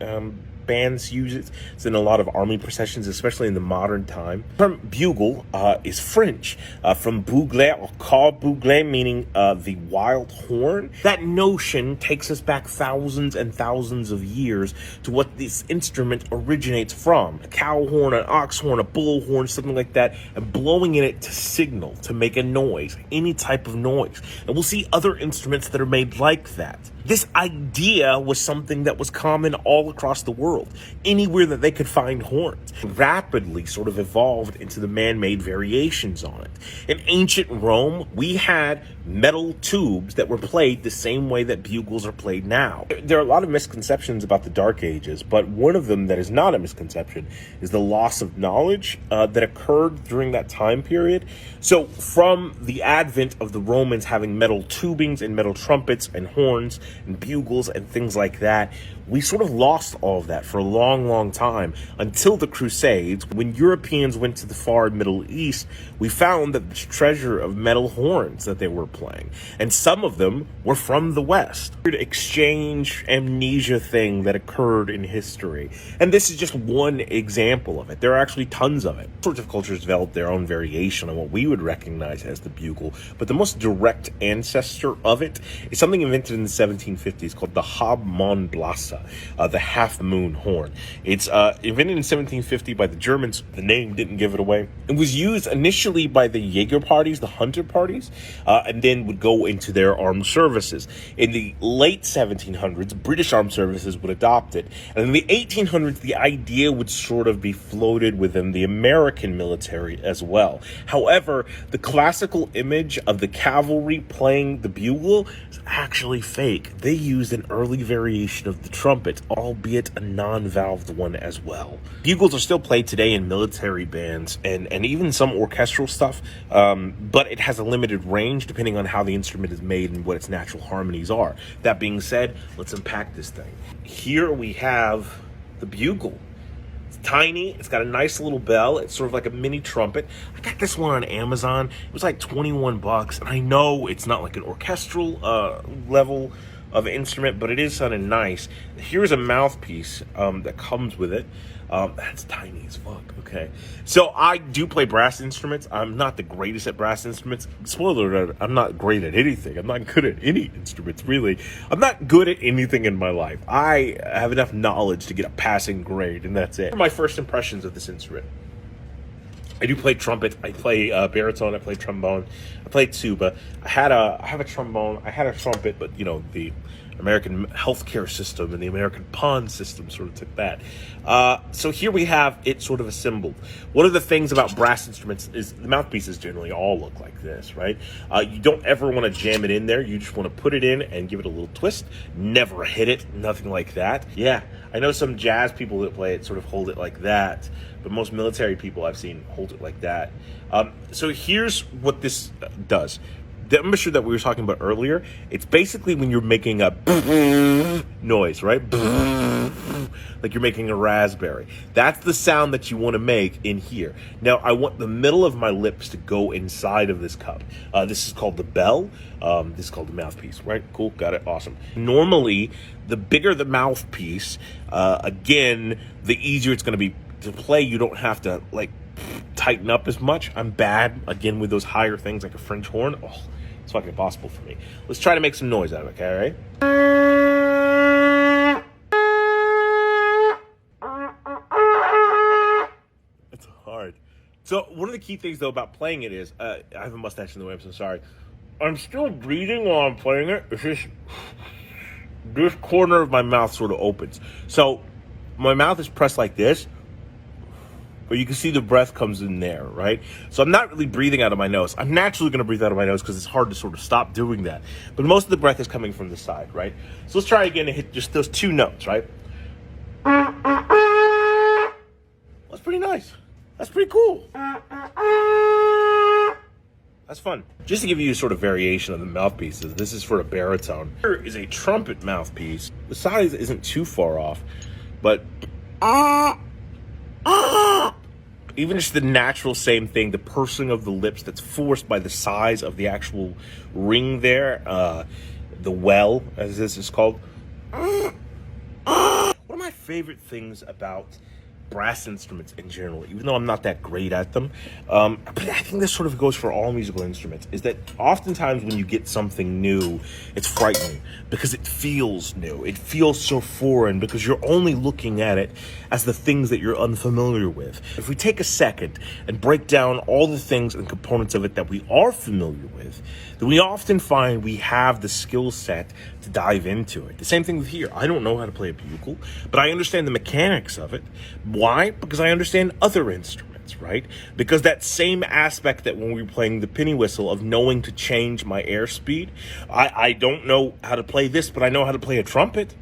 bands use it. It's in a lot of army processions, especially in the modern time. The term bugle is French, from bugle or cor bugle, meaning the wild horn. That notion takes us back thousands and thousands of years to what this instrument originates from. A cow horn, an ox horn, a bull horn, something like that, and blowing in it to signal, to make a noise, any type of noise. And we'll see other instruments that are made like that. This idea was something that was common all across the world, anywhere that they could find horns. Rapidly sort of evolved into the man-made variations on it. In ancient Rome, we had metal tubes that were played the same way that bugles are played now. There are a lot of misconceptions about the Dark Ages, but one of them that is not a misconception is the loss of knowledge that occurred during that time period. So from the advent of the Romans having metal tubings and metal trumpets and horns and bugles and things like that, we sort of lost all of that for a long, long time until the Crusades. When Europeans went to the far Middle East, we found that this treasure of metal horns that they were playing, and some of them were from the West. Exchange amnesia thing that occurred in history, and this is just one example of it. There are actually tons of it. Sorts of cultures developed their own variation on what we would recognize as the bugle, but the most direct ancestor of it is something invented in the 1750s called the Habmondblase, the half-moon horn. It's invented in 1750 by the Germans. The name didn't give it away. It was used initially by the Jaeger parties, the hunter parties, and then would go into their armed services. In the late 1700s, British armed services would adopt it. And in the 1800s, the idea would sort of be floated within the American military as well. However, the classical image of the cavalry playing the bugle is actually fake. They used an early variation of the trumpet, albeit a non-valved one as well. Bugles are still played today in military bands and even some orchestral stuff, but it has a limited range depending on how the instrument is made and what its natural harmonies are. That being said, let's unpack this thing. Here we have the bugle. It's tiny. It's got a nice little bell. It's sort of like a mini trumpet. I got this one on Amazon. It was like 21 bucks. And I know it's not like an orchestral level of instrument, but it is sounding nice. Here's a mouthpiece that comes with it. That's tiny as fuck. Okay, so I do play brass instruments. I'm not the greatest at brass instruments. Spoiler alert, I'm not great at anything. I'm not good at any instruments, really. I'm not good at anything in my life. I have enough knowledge to get a passing grade, and that's it. My first impressions of this instrument. I do play trumpet. I play baritone. I play trombone. I play tuba. I have a trombone. I had a trumpet, but the American healthcare system and the American pawn system sort of took that. So here we have it sort of assembled. One of the things about brass instruments is the mouthpieces generally all look like this, right? You don't ever want to jam it in there. You just want to put it in and give it a little twist. Never hit it. Nothing like that. Yeah, I know some jazz people that play it sort of hold it like that, but most military people I've seen hold it like that. So here's what this does. The embouchure that we were talking about earlier, it's basically when you're making a noise, right? Like you're making a raspberry. That's the sound that you want to make in here. Now, I want the middle of my lips to go inside of this cup. This is called the bell. This is called the mouthpiece, right? Cool, got it, awesome. Normally, the bigger the mouthpiece, again, the easier it's going to be to play. You don't have to, tighten up as much. I'm bad, again, with those higher things like a French horn. Oh, it's fucking impossible for me. Let's try to make some noise out of it, okay, all right? It's hard. So one of the key things, though, about playing it is, I have a mustache in the way, I'm so sorry. I'm still breathing while I'm playing it. It's just, this corner of my mouth sort of opens. So my mouth is pressed like this, but you can see the breath comes in there, right? So I'm not really breathing out of my nose. I'm naturally going to breathe out of my nose because it's hard to sort of stop doing that. But most of the breath is coming from the side, right? So let's try again and hit just those two notes, right? That's pretty nice. That's pretty cool. That's fun. Just to give you a sort of variation of the mouthpieces, this is for a baritone. Here is a trumpet mouthpiece. The size isn't too far off, but even just the natural same thing, the pursing of the lips that's forced by the size of the actual ring there, the well, as this is called. One of my favorite things about brass instruments in general, even though I'm not that great at them, but I think this sort of goes for all musical instruments, is that oftentimes when you get something new, it's frightening because it feels new. It feels so foreign because you're only looking at it as the things that you're unfamiliar with. If we take a second and break down all the things and components of it that we are familiar with, then we often find we have the skill set to dive into it. The same thing with here. I don't know how to play a bugle, but I understand the mechanics of it. Why? Because I understand other instruments, right? Because that same aspect that when we were playing the penny whistle of knowing to change my airspeed, I don't know how to play this, but I know how to play a trumpet.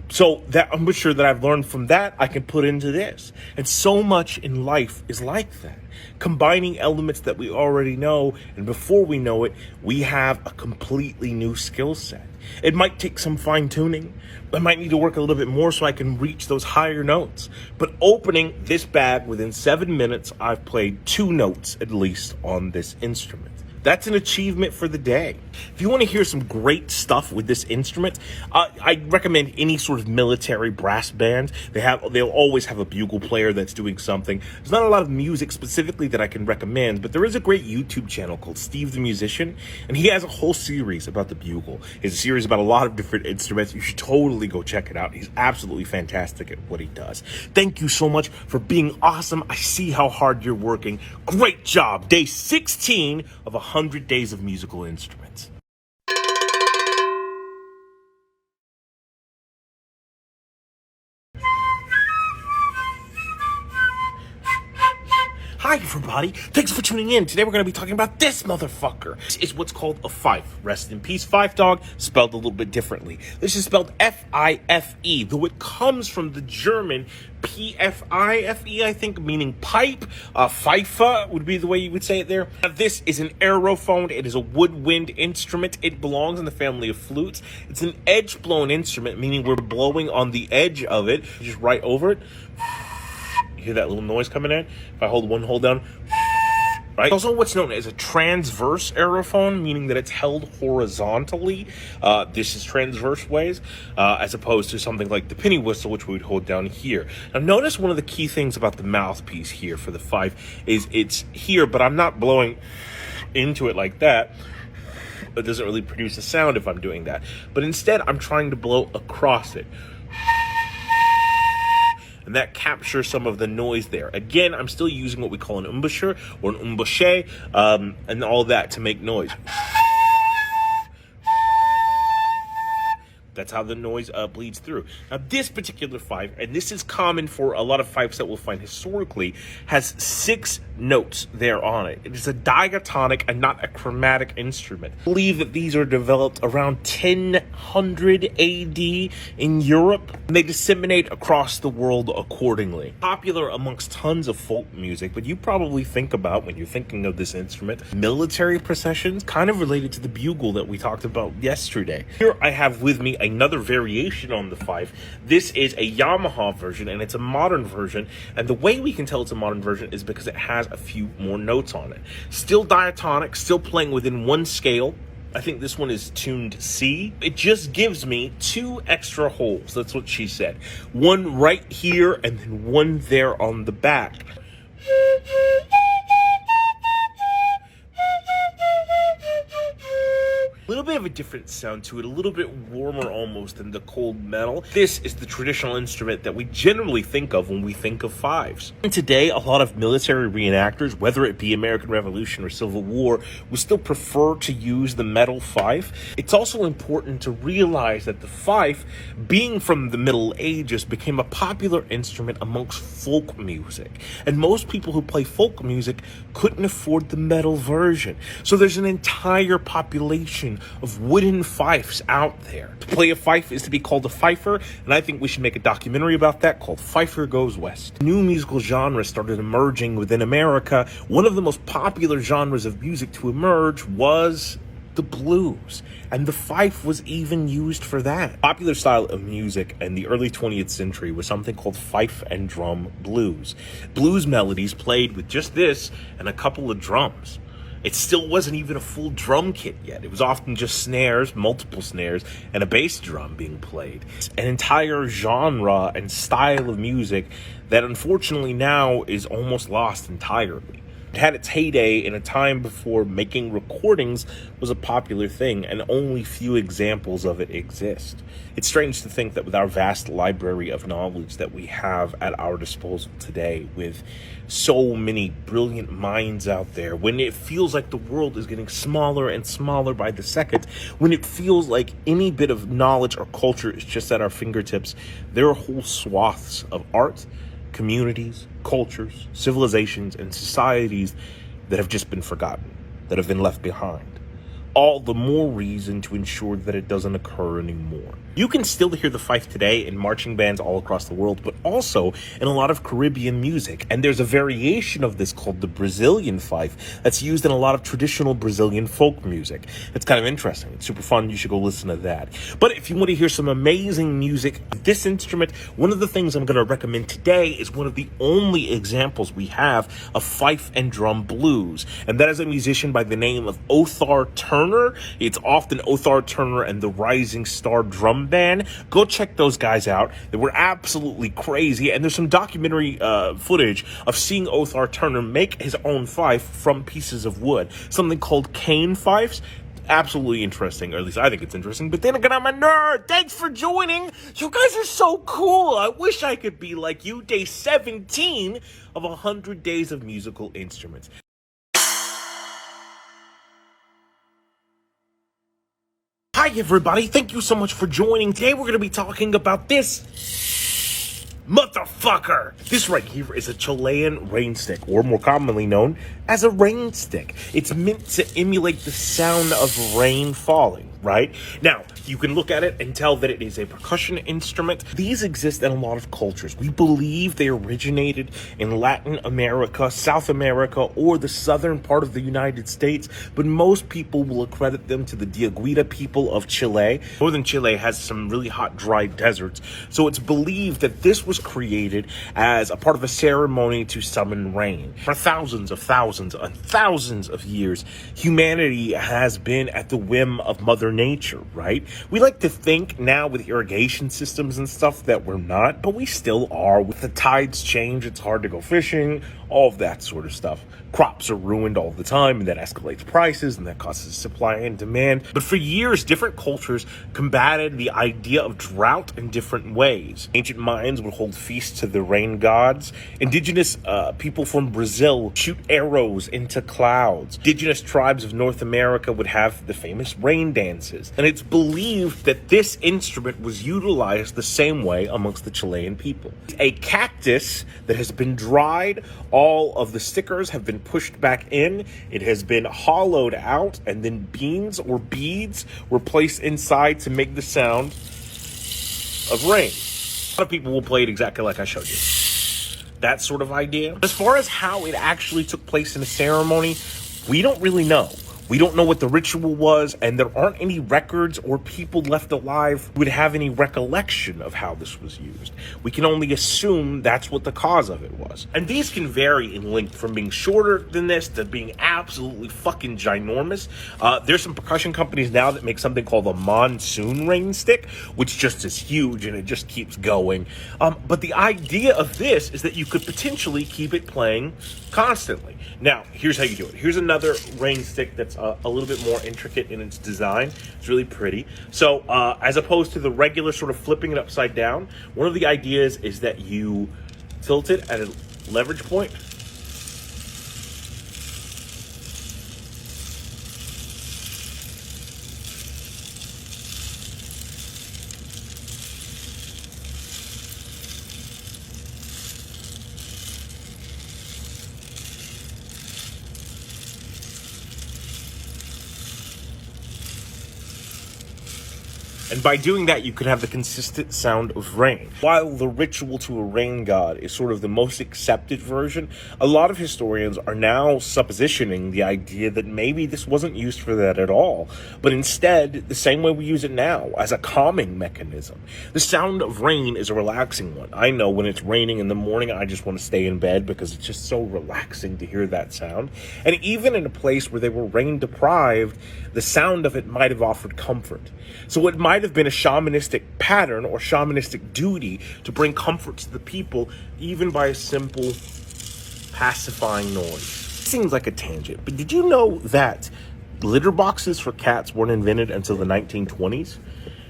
So that embouchure that I've learned from that, I can put into this. And so much in life is like that. Combining elements that we already know, and before we know it, we have a completely new skill set. It might take some fine tuning. I might need to work a little bit more so I can reach those higher notes. But opening this bag within 7 minutes, I've played 2 notes at least on this instrument. That's an achievement for the day. If you want to hear some great stuff with this instrument, I recommend any sort of military brass band. They'll always have a bugle player that's doing something. There's not a lot of music specifically that I can recommend, but there is a great YouTube channel called Steve the Musician, and he has a whole series about the bugle. It's a series about a lot of different instruments. You should totally go check it out. He's absolutely fantastic at what he does. Thank you so much for being awesome. I see how hard you're working. Great job. Day 16 of 100 days of musical instruments. Hi everybody, thanks for tuning in. Today we're going to be talking about this motherfucker. This is what's called a fife. Rest in peace, Fife Dog, spelled a little bit differently. This is spelled F-I-F-E, though it comes from the German P-F-I-F-E, I think, meaning pipe. Fife would be the way you would say it there. This is an aerophone. It is a woodwind instrument. It belongs in the family of flutes. It's an edge-blown instrument, meaning we're blowing on the edge of it, just right over it. You hear that little noise coming in? If I hold one, hold down, right? It's also what's known as a transverse aerophone, meaning that it's held horizontally. This is transverse ways, as opposed to something like the penny whistle, which we would hold down here. Now, notice one of the key things about the mouthpiece here for the Fife is it's here, but I'm not blowing into it like that. It doesn't really produce a sound if I'm doing that. But instead, I'm trying to blow across it. And that captures some of the noise there. Again, I'm still using what we call an embouchure or an embouche, and all that to make noise. That's how the noise bleeds through. Now, this particular fife, and this is common for a lot of fifes that we'll find historically, has 6 notes there on it. It is a diatonic and not a chromatic instrument. I believe that these are developed around 1000 AD in Europe, and they disseminate across the world accordingly. Popular amongst tons of folk music, but you probably think about, when you're thinking of this instrument, military processions, kind of related to the bugle that we talked about yesterday. Here I have with me another variation on the fife. This is a Yamaha version, and it's a modern version, and the way we can tell it's a modern version is because it has a few more notes on it. Still diatonic, still playing within one scale. I think this one is tuned C. It just gives me 2 extra holes. That's what she said. One right here and then one there on the back. A little bit of a different sound to it, a little bit warmer almost than the cold metal. This is the traditional instrument that we generally think of when we think of fives. And today, a lot of military reenactors, whether it be American Revolution or Civil War, would still prefer to use the metal fife. It's also important to realize that the fife, being from the Middle Ages, became a popular instrument amongst folk music. And most people who play folk music couldn't afford the metal version. So there's an entire population of wooden fifes out there. To play a fife is to be called a fifer, and I think we should make a documentary about that called Fifer Goes West. New musical genres started emerging within America. One of the most popular genres of music to emerge was the blues, and the fife was even used for that. Popular style of music in the early 20th century was something called fife and drum blues. Blues melodies played with just this and a couple of drums. It still wasn't even a full drum kit yet. It was often just snares, multiple snares, and a bass drum being played. An entire genre and style of music that unfortunately now is almost lost entirely. It had its heyday in a time before making recordings was a popular thing, and only few examples of it exist. It's strange to think that with our vast library of knowledge that we have at our disposal today, with so many brilliant minds out there, when it feels like the world is getting smaller and smaller by the second, when it feels like any bit of knowledge or culture is just at our fingertips, there are whole swaths of art, communities, cultures, civilizations, and societies that have just been forgotten, that have been left behind. All the more reason to ensure that it doesn't occur anymore. You can still hear the fife today in marching bands all across the world, but also in a lot of Caribbean music. And there's a variation of this called the Brazilian fife that's used in a lot of traditional Brazilian folk music. It's kind of interesting. It's super fun. You should go listen to that. But if you want to hear some amazing music with this instrument, one of the things I'm going to recommend today is one of the only examples we have of fife and drum blues. And that is a musician by the name of Othar Turner. It's often Othar Turner and the Rising Star Drum Band. Go check those guys out. They were absolutely crazy, and there's some documentary footage of seeing Othar Turner make his own fife from pieces of wood, something called cane fifes. Absolutely interesting, or at least I think it's interesting. But then again, I'm a nerd. Thanks for joining. You guys are so cool. I wish I could be like you. Day 17 of 100 days of musical instruments. Hi everybody, thank you so much for joining. Today we're going to be talking about this motherfucker. This right here is a Chilean rain stick, or more commonly known as a rain stick. It's meant to emulate the sound of rain falling. right? Now, you can look at it and tell that it is a percussion instrument. These exist in a lot of cultures. We believe they originated in Latin America, South America, or the southern part of the United States, but most people will accredit them to the Diaguita people of Chile. Northern Chile has some really hot, dry deserts, so it's believed that this was created as a part of a ceremony to summon rain. For thousands and thousands of years, humanity has been at the whim of Mother Nature, right? We like to think now with irrigation systems and stuff that we're not, but we still are. With the tides change, it's hard to go fishing, all of that sort of stuff. Crops are ruined all the time, and that escalates prices, and that causes supply and demand. But for years, different cultures combated the idea of drought in different ways. Ancient Mayans would hold feasts to the rain gods. Indigenous people from Brazil shoot arrows into clouds. Indigenous tribes of North America would have the famous rain dances. And it's believed that this instrument was utilized the same way amongst the Chilean people. A cactus that has been dried, all of the stickers have been pushed back in, it has been hollowed out, and then beans or beads were placed inside to make the sound of rain. A lot of people will play it exactly like I showed you. That sort of idea. As far as how it actually took place in a ceremony, we don't really know. We don't know what the ritual was, and there aren't any records or people left alive who would have any recollection of how this was used. We can only assume that's what the cause of it was. And these can vary in length from being shorter than this to being absolutely fucking ginormous. There's some percussion companies now that make something called a monsoon rain stick, which just is huge and it just keeps going. But the idea of this is that you could potentially keep it playing constantly. Now, here's how you do it. Here's another rain stick that's a little bit more intricate in its design. It's really pretty. So as opposed to the regular sort of flipping it upside down, one of the ideas is that you tilt it at a leverage point. And by doing that, you can have the consistent sound of rain. While the ritual to a rain god is sort of the most accepted version, a lot of historians are now suppositioning the idea that maybe this wasn't used for that at all, but instead, the same way we use it now, as a calming mechanism. The sound of rain is a relaxing one. I know when it's raining in the morning, I just want to stay in bed because it's just so relaxing to hear that sound. And even in a place where they were rain deprived, the sound of it might have offered comfort. So it might have been a shamanistic pattern or shamanistic duty to bring comfort to the people, even by a simple pacifying noise. Seems like a tangent, but did you know that litter boxes for cats weren't invented until the 1920s?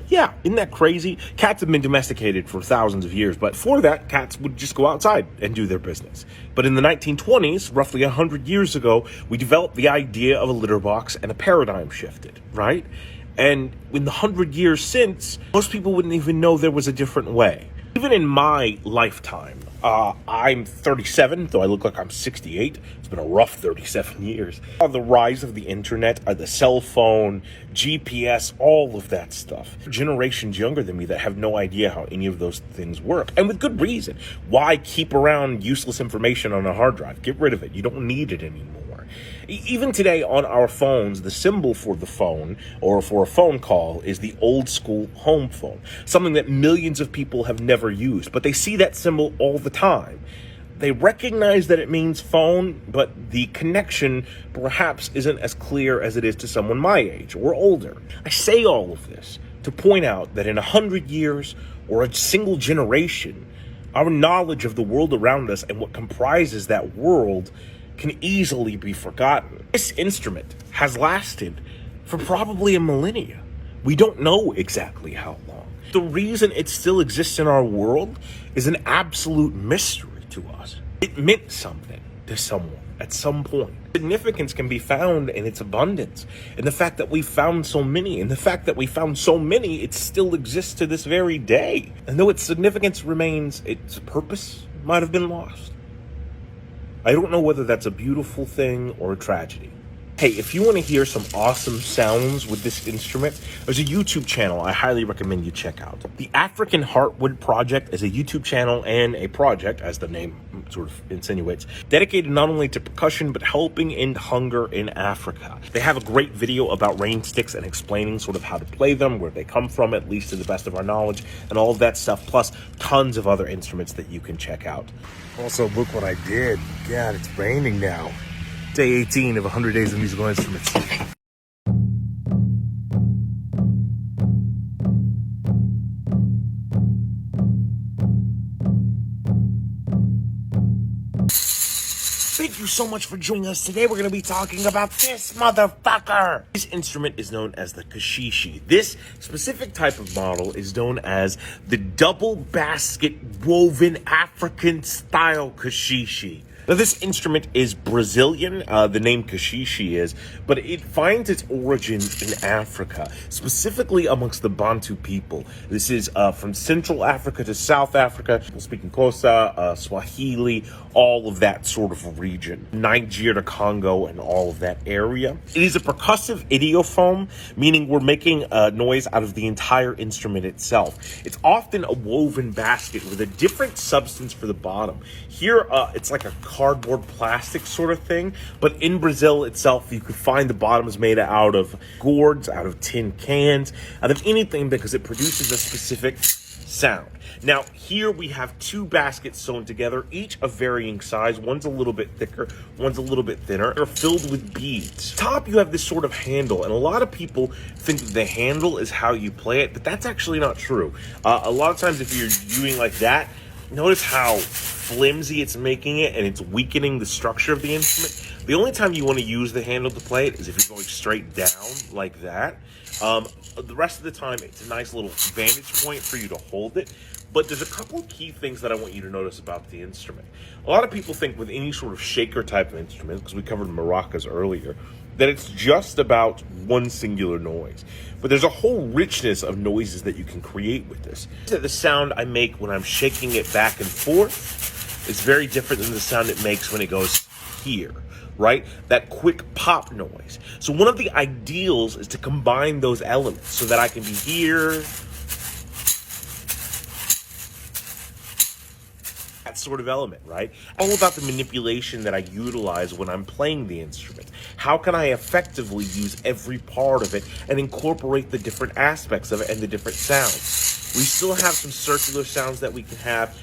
Yeah, isn't that crazy? Cats have been domesticated for thousands of years, but before that, cats would just go outside and do their business. But in the 1920s, roughly 100 years ago, we developed the idea of a litter box and a paradigm shifted, right? And in the 100 years since, most people wouldn't even know there was a different way. Even in my lifetime, I'm 37, though I look like I'm 68. It's been a rough 37 years. The rise of the internet, the cell phone, GPS, all of that stuff. Generations younger than me that have no idea how any of those things work. And with good reason. Why keep around useless information on a hard drive? Get rid of it. You don't need it anymore. Even today on our phones, the symbol for the phone or for a phone call is the old school home phone, something that millions of people have never used, but they see that symbol all the time. They recognize that it means phone, but the connection perhaps isn't as clear as it is to someone my age or older. I say all of this to point out that in 100 years or a single generation, our knowledge of the world around us and what comprises that world can easily be forgotten. This instrument has lasted for probably a millennia. We don't know exactly how long. The reason it still exists in our world is an absolute mystery to us. It meant something to someone at some point. Significance can be found in its abundance, in the fact that we found so many, and the fact that we found so many, it still exists to this very day. And though its significance remains, its purpose might have been lost. I don't know whether that's a beautiful thing or a tragedy. Hey, if you want to hear some awesome sounds with this instrument, there's a YouTube channel I highly recommend you check out. The African Heartwood Project is a YouTube channel and a project, as the name sort of insinuates, dedicated not only to percussion, but helping end hunger in Africa. They have a great video about rain sticks and explaining sort of how to play them, where they come from, at least to the best of our knowledge, and all of that stuff, plus tons of other instruments that you can check out. Also, look what I did. God, it's raining now. Day 18 of 100 Days of Musical Instruments. Thank you so much for joining us. Today we're going to be talking about this motherfucker. This instrument is known as the Caxixi. This specific type of model is known as the double basket woven African style Caxixi. Now, this instrument is Brazilian, the name Caxixi is, but it finds its origins in Africa, specifically amongst the Bantu people. This is from Central Africa to South Africa, people speaking Xhosa, Swahili, all of that sort of region. Nigeria to Congo and all of that area. It is a percussive idiophone, meaning we're making a noise out of the entire instrument itself. It's often a woven basket with a different substance for the bottom. Here, it's like a cardboard plastic sort of thing, but in Brazil itself, you could find the bottom is made out of gourds, out of tin cans, out of anything, because it produces a specific sound. Now, here we have two baskets sewn together, each of varying size. One's a little bit thicker, one's a little bit thinner. They're filled with beads. Top, you have this sort of handle, and a lot of people think that the handle is how you play it, but that's actually not true. A lot of times if you're doing like that, notice how flimsy it's making it, and it's weakening the structure of the instrument. The only time you want to use the handle to play it is if you're going straight down like that. The rest of the time, it's a nice little vantage point for you to hold it. But there's a couple of key things that I want you to notice about the instrument. A lot of people think with any sort of shaker type of instrument, because we covered maracas earlier, that it's just about one singular noise. But there's a whole richness of noises that you can create with this. The sound I make when I'm shaking it back and forth is very different than the sound it makes when it goes here, right? That quick pop noise. So one of the ideals is to combine those elements so that I can be here, that sort of element, right? All about the manipulation that I utilize when I'm playing the instrument. How can I effectively use every part of it and incorporate the different aspects of it and the different sounds? We still have some circular sounds that we can have,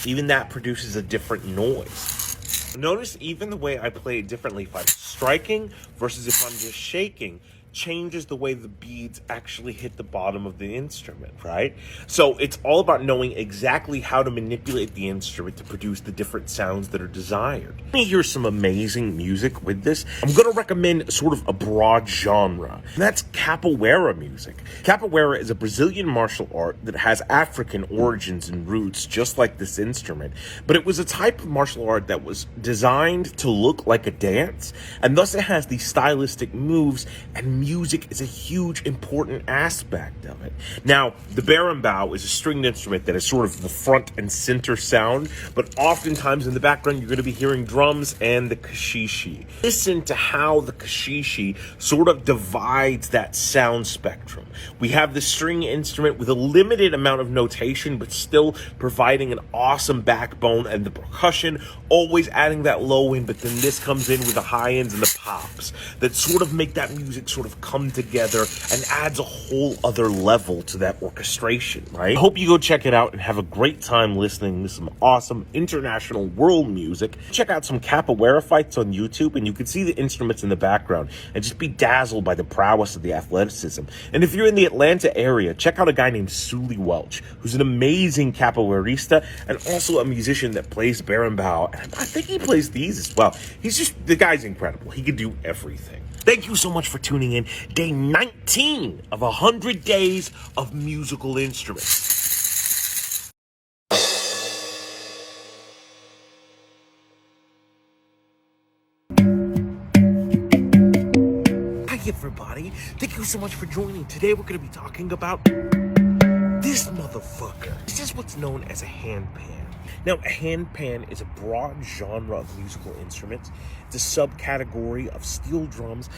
even that produces a different noise. Notice even the way I play it differently if I'm striking versus if I'm just shaking changes the way the beads actually hit the bottom of the instrument, right? So it's all about knowing exactly how to manipulate the instrument to produce the different sounds that are desired. Let me hear some amazing music with this. I'm going to recommend sort of a broad genre, and that's capoeira music. Capoeira is a Brazilian martial art that has African origins and roots, just like this instrument, but it was a type of martial art that was designed to look like a dance, and thus it has these stylistic moves, and music is a huge important aspect of it. Now, the berimbau is a stringed instrument that is sort of the front and center sound, but oftentimes in the background you're going to be hearing drums and the caxixi. Listen to how the caxixi sort of divides that sound spectrum. We have the string instrument with a limited amount of notation, but still providing an awesome backbone, and the percussion always adding that low end, but then this comes in with the high ends and the pops that sort of make that music sort of come together and adds a whole other level to that orchestration, right? I hope you go check it out and have a great time listening to some awesome international world music. Check out some capoeira fights on YouTube, and you can see the instruments in the background and just be dazzled by the prowess of the athleticism. And if you're in the Atlanta area, check out a guy named Sully Welch, who's an amazing capoeirista and also a musician that plays berimbau, and I think he plays these as well. The guy's incredible. He can do everything. Thank you so much for tuning in. Day 19 of 100 days of musical instruments. Hi everybody. Thank you so much for joining. Today we're going to be talking about this motherfucker. This is what's known as a handpan. Now, handpan is a broad genre of musical instruments. It's a subcategory of steel drums,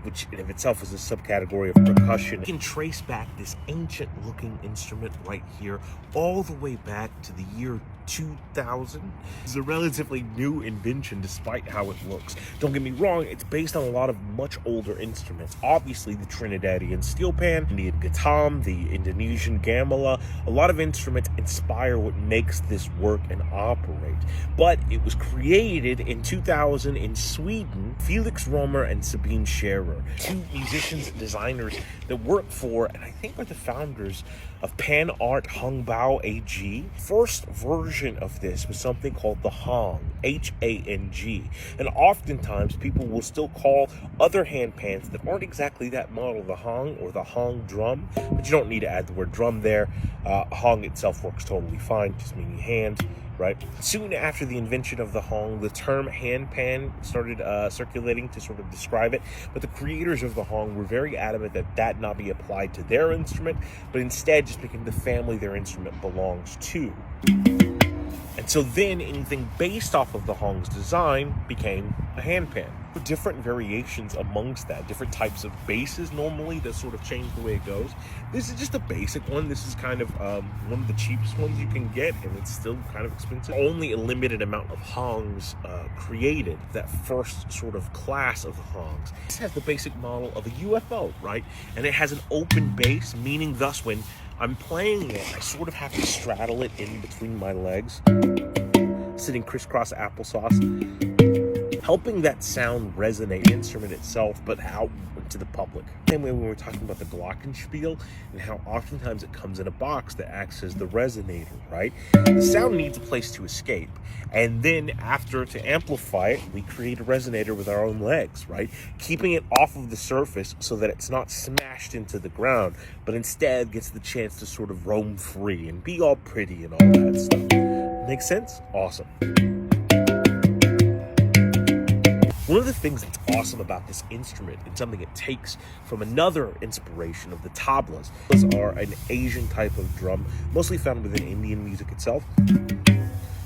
which in of itself is a subcategory of percussion. You can trace back this ancient-looking instrument right here all the way back to the year 2000. It's a relatively new invention despite how it looks. Don't get me wrong, it's based on a lot of much older instruments. Obviously the Trinidadian steel pan, Indian gatam, the Indonesian gamelan. A lot of instruments inspire what makes this work and operate. But it was created in 2000 in Sweden. Felix Romer and Sabine Scherer, two musicians and designers that work for, and I think are the founders of Pan Art Hongbao AG. First version of this was something called the Hong, H-A-N-G. And oftentimes people will still call other handpans that aren't exactly that model the Hong or the Hong drum, but you don't need to add the word drum there. Hong itself works totally fine, just meaning hand, right? Soon after the invention of the Hong, the term handpan started circulating to sort of describe it, but the creators of the Hong were very adamant that that not be applied to their instrument, but instead just became the family their instrument belongs to. And so then anything based off of the Hong's design became a handpan. Different variations amongst that, different types of basses normally that sort of change the way it goes. This is just a basic one. This is kind of one of the cheapest ones you can get, and it's still kind of expensive. Only a limited amount of Hongs created, that first sort of class of Hongs. This has the basic model of a UFO, right? And it has an open bass, meaning thus when I'm playing it, I sort of have to straddle it in between my legs, sitting crisscross applesauce, helping that sound resonate, the instrument itself, but out to the public. Same way when we were talking about the Glockenspiel and how oftentimes it comes in a box that acts as the resonator, right? The sound needs a place to escape. And then after, to amplify it, we create a resonator with our own legs, right? Keeping it off of the surface so that it's not smashed into the ground, but instead gets the chance to sort of roam free and be all pretty and all that stuff. Make sense? Awesome. One of the things that's awesome about this instrument and something it takes from another inspiration of the tablas. Those are an Asian type of drum, mostly found within Indian music itself.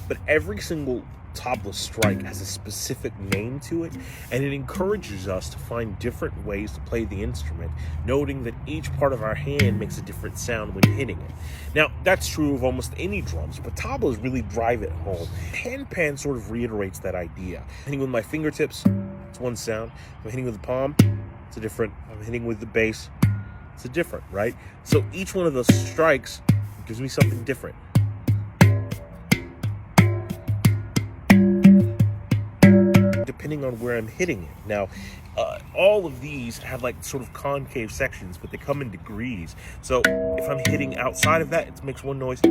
But every single tabla strike has a specific name to it, and it encourages us to find different ways to play the instrument, noting that each part of our hand makes a different sound when hitting it. Now, that's true of almost any drums, but tablas really drive it home. Handpan sort of reiterates that idea. Hitting with my fingertips, it's one sound. If I'm hitting with the palm, it's a different. If I'm hitting with the bass, it's a different, right? So each one of those strikes gives me something different. Depending on where I'm hitting it. Now, all of these have like sort of concave sections, but they come in degrees. So if I'm hitting outside of that, it makes one noise.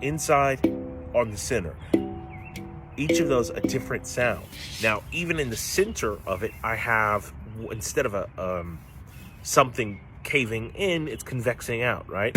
Inside, on the center. Each of those a different sound. Now, even in the center of it, I have, instead of a something caving in, it's convexing out, right?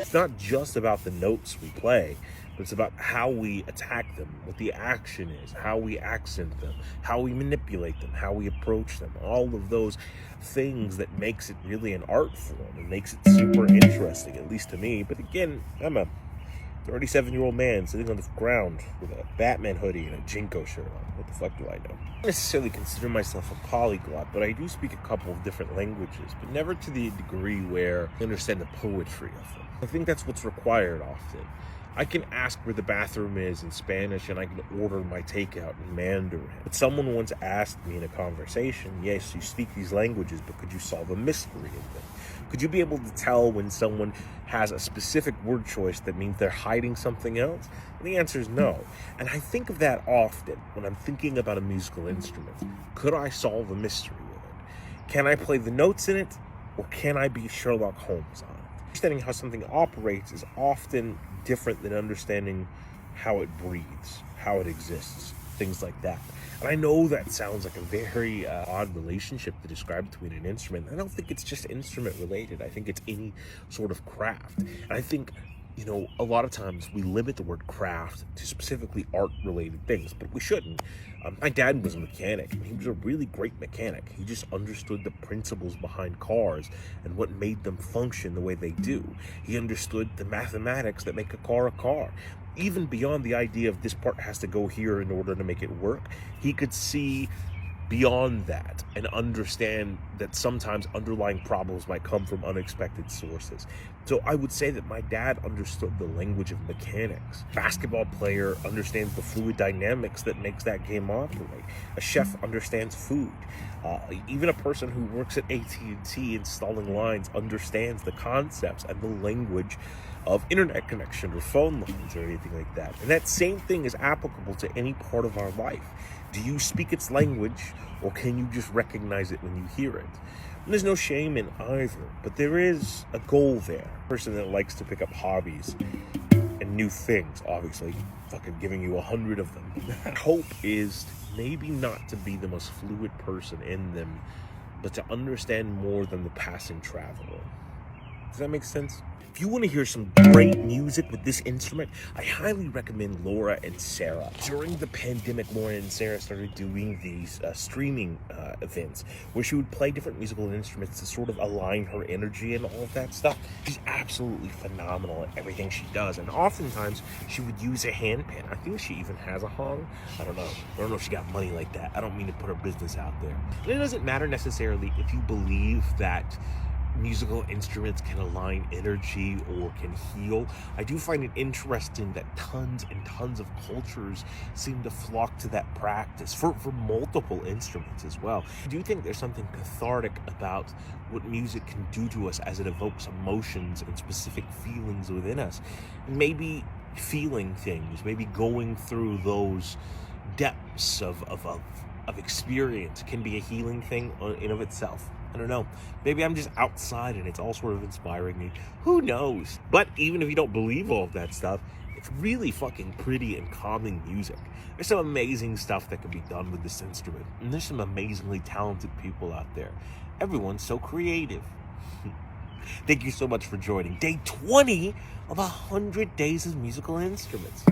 It's not just about the notes we play, but it's about how we attack them, what the action is, how we accent them, how we manipulate them, how we approach them. All of those things that makes it really an art form and makes it super interesting, at least to me. But again, I'm a 37-year-old man sitting on the ground with a Batman hoodie and a Jinko shirt on. What the fuck do I know? I don't necessarily consider myself a polyglot, but I do speak a couple of different languages, but never to the degree where I understand the poetry of them. I think that's what's required often. I can ask where the bathroom is in Spanish, and I can order my takeout in Mandarin. But someone once asked me in a conversation, yes, you speak these languages, but could you solve a mystery in them? Could you be able to tell when someone has a specific word choice that means they're hiding something else? And the answer is no. And I think of that often when I'm thinking about a musical instrument. Could I solve a mystery with it? Can I play the notes in it, or can I be Sherlock Holmes on it? Understanding how something operates is often different than understanding how it breathes, how it exists, things like that. And I know that sounds like a very odd relationship to describe between an instrument. I don't think it's just instrument related. I think it's any sort of craft. And I think You know, a lot of times we limit the word craft to specifically art-related things, but we shouldn't. My dad was a mechanic, and he was a really great mechanic. He just understood the principles behind cars and what made them function the way they do. He understood the mathematics that make a car. Even beyond the idea of this part has to go here in order to make it work, he could see beyond that and understand that sometimes underlying problems might come from unexpected sources. So I would say that my dad understood the language of mechanics. Basketball player understands the fluid dynamics that makes that game operate. A chef understands food. Even a person who works at AT&T installing lines understands the concepts and the language of internet connection or phone lines or anything like that. And that same thing is applicable to any part of our life. Do you speak its language, or can you just recognize it when you hear it? And there's no shame in either, but there is a goal there. A person that likes to pick up hobbies and new things, obviously, fucking giving you 100 of them. Hope is maybe not to be the most fluid person in them, but to understand more than the passing traveler. Does that make sense? If you want to hear some great music with this instrument, I highly recommend Laura and Sarah. During the pandemic, Laura and Sarah started doing these streaming events where she would play different musical instruments to sort of align her energy and all of that stuff. She's absolutely phenomenal at everything she does, and oftentimes she would use a handpan. I think she even has a Gong. I don't know if she got money like that. I don't mean to put her business out there. And it doesn't matter necessarily if you believe that musical instruments can align energy or can heal. I do find it interesting that tons and tons of cultures seem to flock to that practice for multiple instruments as well. I do think there's something cathartic about what music can do to us as it evokes emotions and specific feelings within us. Maybe feeling things, maybe going through those depths of experience can be a healing thing in of itself. I don't know. Maybe I'm just outside and it's all sort of inspiring me. Who knows? But even if you don't believe all of that stuff, it's really fucking pretty and calming music. There's some amazing stuff that can be done with this instrument. And there's some amazingly talented people out there. Everyone's so creative. Thank you so much for joining day 20 of 100 Days of Musical Instruments.